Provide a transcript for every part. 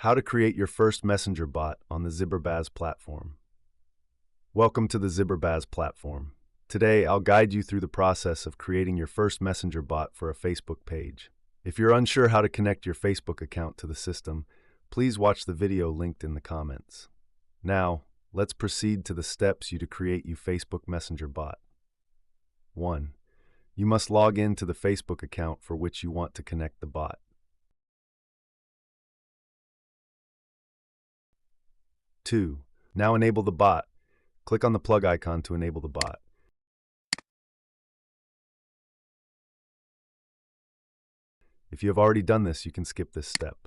How to create your first messenger bot on the Zebrabuzz platform. Welcome to the Zebrabuzz platform. Today, I'll guide you through the process of creating your first messenger bot for a Facebook page. If you're unsure how to connect your Facebook account to the system, please watch the video linked in the comments. Now, let's proceed to the steps to create your Facebook Messenger bot. 1. You must log in to the Facebook account for which you want to connect the bot. 2. Now enable the bot. Click on the plug icon to enable the bot. If you have already done this, you can skip this step.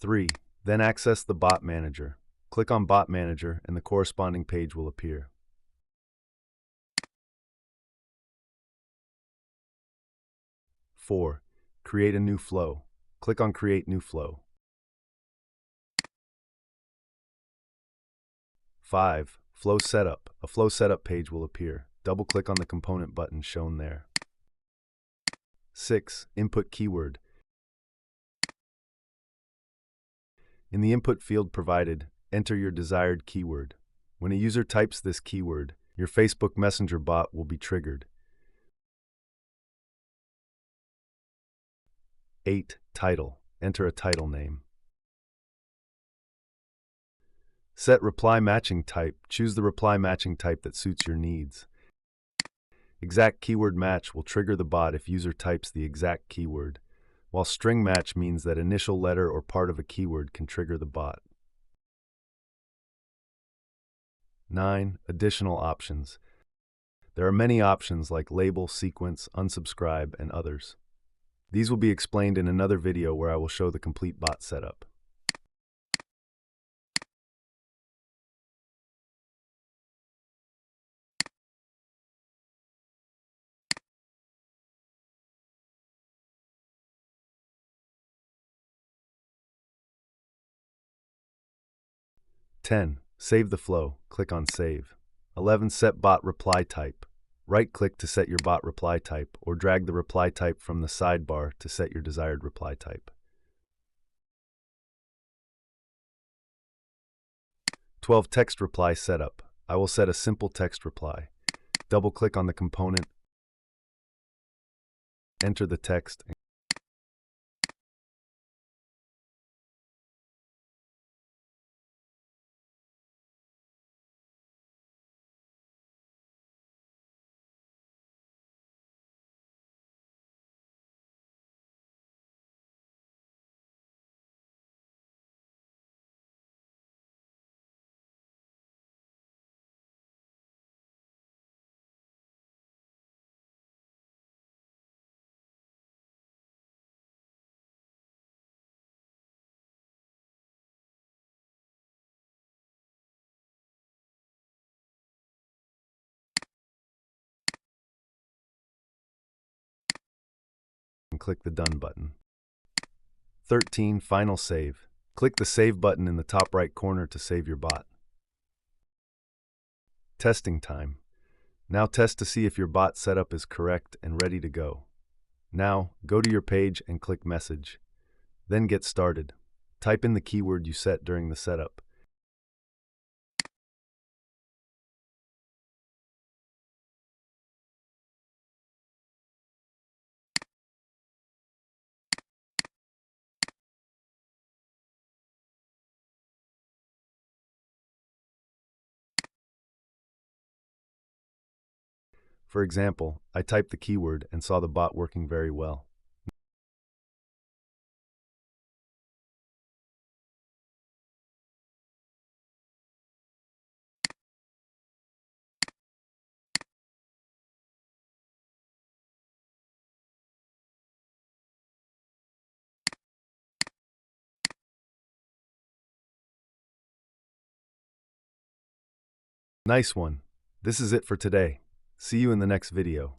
3. Then access the Bot Manager. Click on Bot Manager and the corresponding page will appear. 4. Create a new flow. Click on Create New Flow. 5. Flow Setup. A flow setup page will appear. Double-click on the component button shown there. 6. Input keyword. In the input field provided, enter your desired keyword. When a user types this keyword, your Facebook Messenger bot will be triggered. 8. Title. Enter a title name. Set reply matching type. Choose the reply matching type that suits your needs. Exact keyword match will trigger the bot if user types the exact keyword, while string match means that initial letter or part of a keyword can trigger the bot. 9. Additional options. There are many options like label, sequence, unsubscribe, and others. These will be explained in another video where I will show the complete bot setup. (10) Save the flow. Click on Save. 11. Set bot reply type. Right-click to set your bot reply type, or drag the reply type from the sidebar to set your desired reply type. 12. Text reply setup. I will set a simple text reply. Double-click on the component, enter the text, and click the Done button. 13. Final save. Click the Save button in the top right corner to save your bot. Testing time. Now test to see if your bot setup is correct and ready to go. Now, go to your page and click Message. Then get started. Type in the keyword you set during the setup. For example, I typed the keyword and saw the bot working very well. Nice one. This is it for today. See you in the next video.